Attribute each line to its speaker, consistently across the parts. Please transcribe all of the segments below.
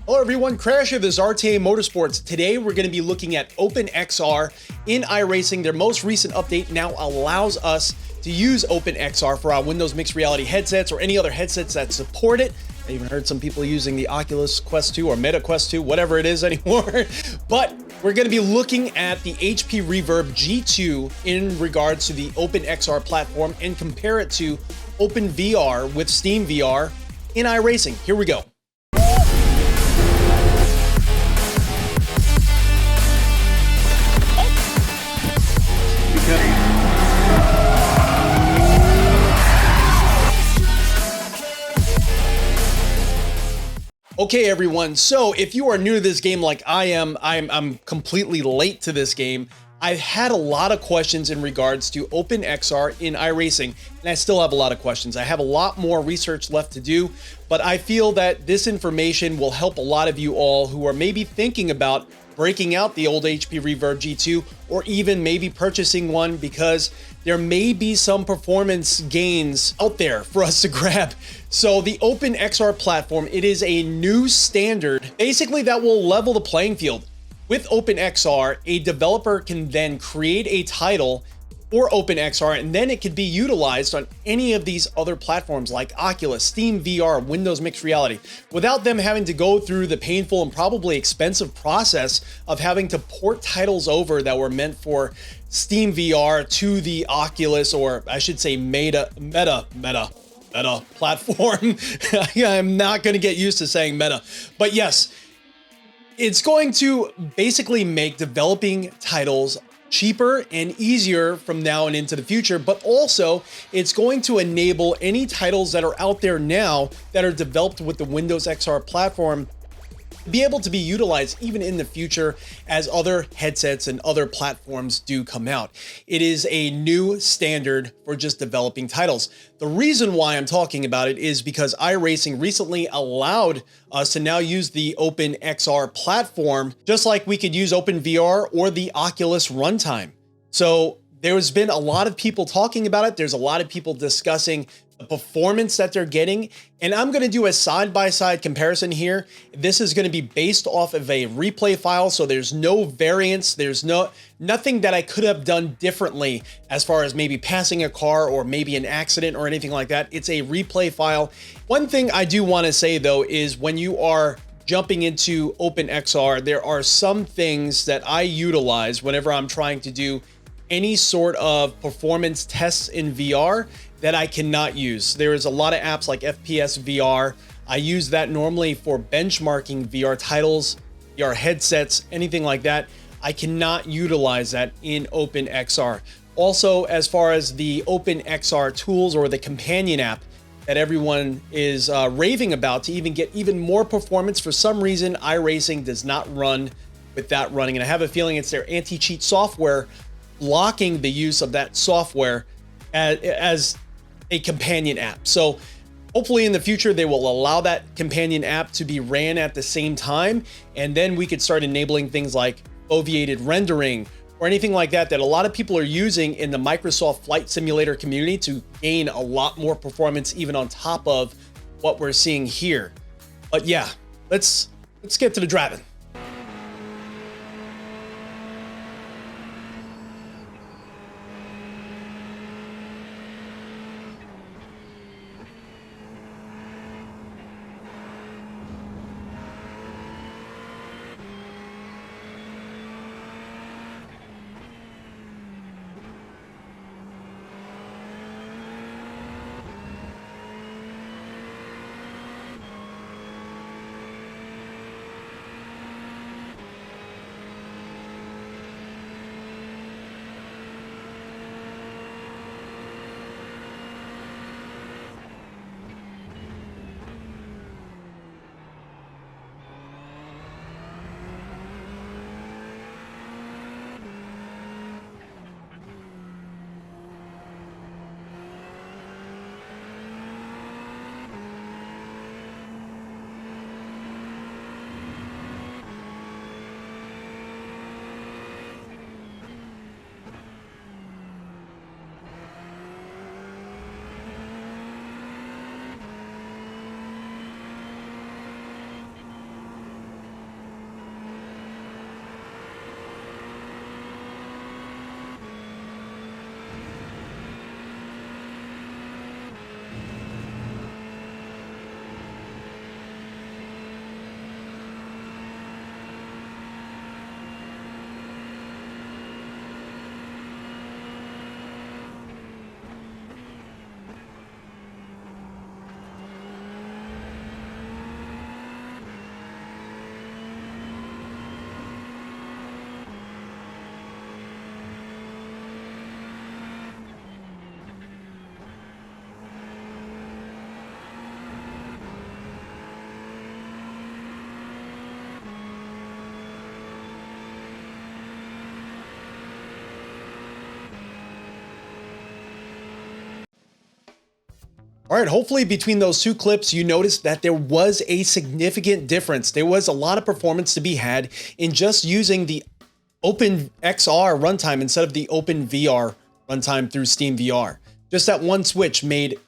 Speaker 1: Hello everyone, Crash here, this is RTA Motorsports. Today we're going to be looking at OpenXR in Iracing. Their most recent update now allows us to use OpenXR for our Windows Mixed Reality headsets or any other headsets that support it. I even heard some people using the Oculus Quest 2 or Meta Quest 2, whatever it is anymore. But we're going to be looking at the HP Reverb G2 in regards to the OpenXR platform and compare it to OpenVR with SteamVR in Iracing. Here we go. Okay, everyone. So if you are new to this game like I am, I'm completely late to this game. I've had a lot of questions in regards to OpenXR in Iracing, and I still have a lot of questions. I have a lot more research left to do, but I feel that this information will help a lot of you all who are maybe thinking about breaking out the old HP Reverb G2 or even maybe purchasing one, because there may be some performance gains out there for us to grab. So the OpenXR platform, it is a new standard basically that will level the playing field. With OpenXR, a developer can then create a title for OpenXR, and then it could be utilized on any of these other platforms like Oculus, SteamVR, Windows Mixed Reality, without them having to go through the painful and probably expensive process of having to port titles over that were meant for SteamVR to the Oculus, or I should say Meta platform. I'm not going to get used to saying Meta, but yes, it's going to basically make developing titles cheaper and easier from now and into the future, but also it's going to enable any titles that are out there now that are developed with the Windows XR platform to be able to be utilized even in the future as other headsets and other platforms do come out. It is a new standard for just developing titles. The reason why I'm talking about it is because Iracing recently allowed us to now use the OpenXR platform, just like we could use OpenVR or the Oculus runtime. So there's been a lot of people talking about it. There's a lot of people discussing the performance that they're getting, and I'm going to do a side-by-side comparison here. This is going to be based off of a replay file, so there's no variance, there's nothing that I could have done differently as far as maybe passing a car or maybe an accident or anything like that. It's a replay file. One thing I do want to say though is when you are jumping into OpenXR, there are some things that I utilize whenever I'm trying to do any sort of performance tests in VR that I cannot use. There is a lot of apps like FPS VR. I use that normally for benchmarking VR titles, VR headsets, anything like that. I cannot utilize that in OpenXR. Also, as far as the OpenXR tools or the companion app that everyone is raving about to even get even more performance, for some reason, Iracing does not run with that running. And I have a feeling it's their anti-cheat software blocking the use of that software as a companion app. So hopefully in the future, they will allow that companion app to be ran at the same time. And then we could start enabling things like foveated rendering or anything like that, that a lot of people are using in the Microsoft Flight Simulator community to gain a lot more performance, even on top of what we're seeing here. But yeah, let's get to the driving. All right, hopefully between those two clips, you noticed that there was a significant difference. There was a lot of performance to be had in just using the OpenXR runtime instead of the OpenVR runtime through SteamVR. Just that one switch made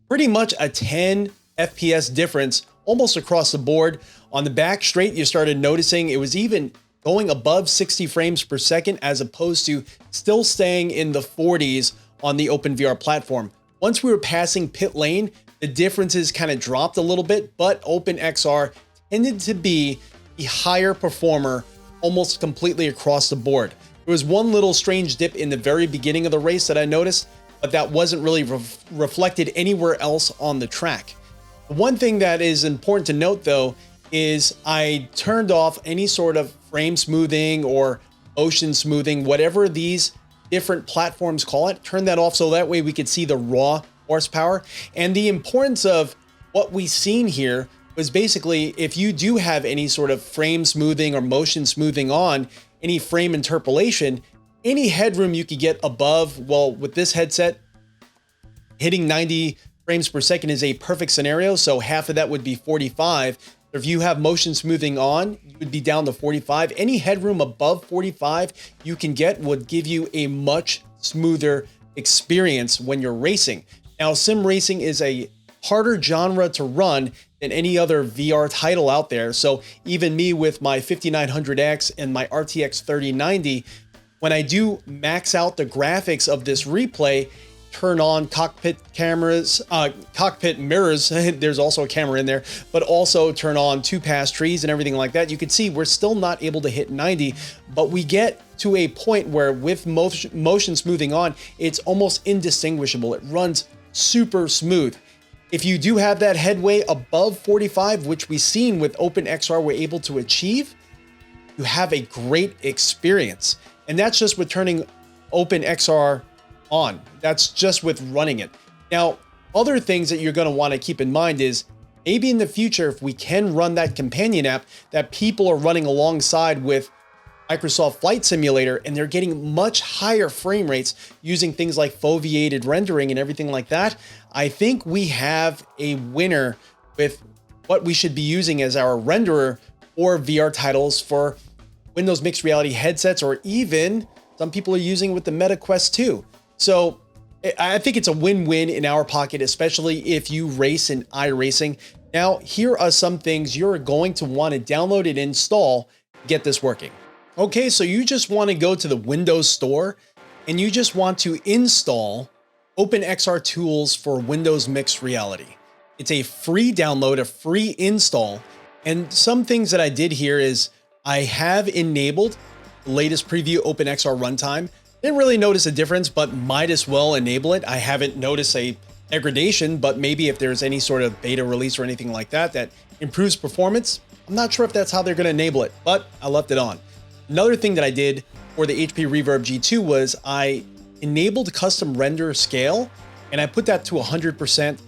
Speaker 1: pretty much a 10 FPS difference almost across the board. On the back straight, you started noticing it was even going above 60 frames per second as opposed to still staying in the 40s on the OpenVR platform. Once we were passing pit lane, the differences kind of dropped a little bit, but OpenXR tended to be the higher performer almost completely across the board. There was one little strange dip in the very beginning of the race that I noticed, but that wasn't really reflected anywhere else on the track. One thing that is important to note though, is I turned off any sort of frame smoothing or motion smoothing, whatever these different platforms call it, turn that off so that way we could see the raw horsepower. And the importance of what we've seen here was basically if you do have any sort of frame smoothing or motion smoothing on, any frame interpolation, any headroom you could get above, well, with this headset, hitting 90 frames per second is a perfect scenario. So half of that would be 45. If you have motion smoothing on, you would be down to 45. Any headroom above 45 you can get would give you a much smoother experience when you're racing. Now, sim racing is a harder genre to run than any other VR title out there. So even me with my 5900X and my RTX 3090, when I do max out the graphics of this replay, turn on cockpit cameras, cockpit mirrors, there's also a camera in there, but also turn on 2-pass trees and everything like that, you can see we're still not able to hit 90, but we get to a point where with motion smoothing on, it's almost indistinguishable. It runs super smooth. If you do have that headway above 45, which we've seen with OpenXR we're able to achieve, you have a great experience. And that's just with turning OpenXR on. That's just with running it. Now, other things that you're going to want to keep in mind is maybe in the future, if we can run that companion app that people are running alongside with Microsoft Flight Simulator, and they're getting much higher frame rates using things like foveated rendering and everything like that, I think we have a winner with what we should be using as our renderer or VR titles for Windows mixed reality headsets, or even some people are using with the Meta Quest 2. So I think it's a win-win in our pocket, especially if you race in iRacing. Now, here are some things you're going to want to download and install to get this working. Okay, so you just want to go to the Windows Store and you just want to install OpenXR tools for Windows mixed reality. It's a free download, a free install. And some things that I did here is I have enabled the latest preview OpenXR runtime. Didn't really notice a difference, but might as well enable it. I haven't noticed a degradation, but maybe if there's any sort of beta release or anything like that that improves performance, I'm not sure if that's how they're going to enable it, but I left it on. Another thing that I did for the HP Reverb G2 was I enabled custom render scale, and I put that to 100%.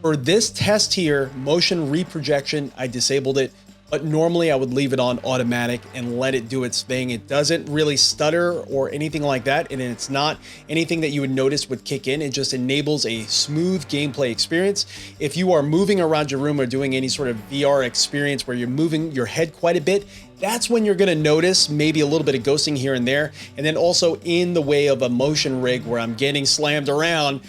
Speaker 1: For this test here, motion reprojection, I disabled it, but normally I would leave it on automatic and let it do its thing. It doesn't really stutter or anything like that, and it's not anything that you would notice would kick in. It just enables a smooth gameplay experience. If you are moving around your room or doing any sort of VR experience where you're moving your head quite a bit, that's when you're gonna notice maybe a little bit of ghosting here and there. And then also in the way of a motion rig where I'm getting slammed around,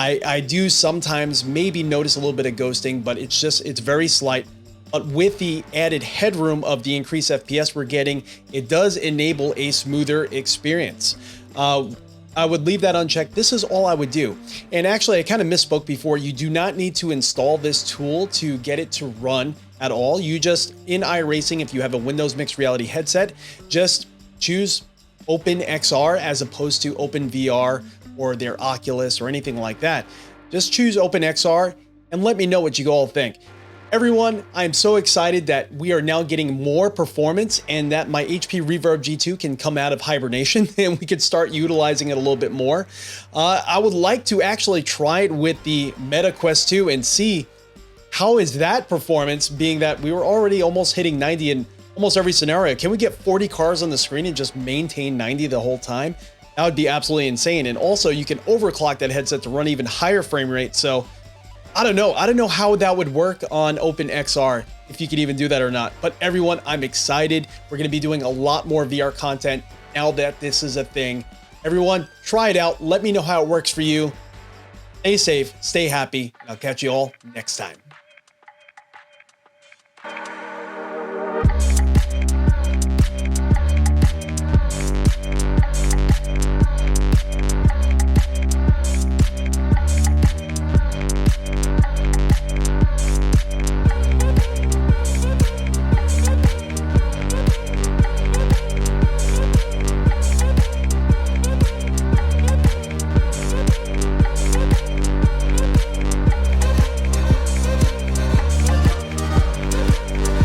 Speaker 1: I do sometimes maybe notice a little bit of ghosting, but it's very slight. But with the added headroom of the increased FPS we're getting, it does enable a smoother experience. I would leave that unchecked. This is all I would do. And actually, I kind of misspoke before. You do not need to install this tool to get it to run at all. You just, in iRacing, if you have a Windows mixed reality headset, just choose OpenXR as opposed to OpenVR or their Oculus or anything like that. Just choose OpenXR and let me know what you all think. Everyone, I am so excited that we are now getting more performance and that my HP Reverb G2 can come out of hibernation and we could start utilizing it a little bit more. I would like to actually try it with the Meta Quest 2 and see how is that performance, being that we were already almost hitting 90 in almost every scenario. Can we get 40 cars on the screen and just maintain 90 the whole time? That would be absolutely insane. And also you can overclock that headset to run even higher frame rate. So I don't know. I don't know how that would work on OpenXR, if you can even do that or not. But everyone, I'm excited. We're going to be doing a lot more VR content now that this is a thing. Everyone, try it out. Let me know how it works for you. Stay safe, stay happy. I'll catch you all next time.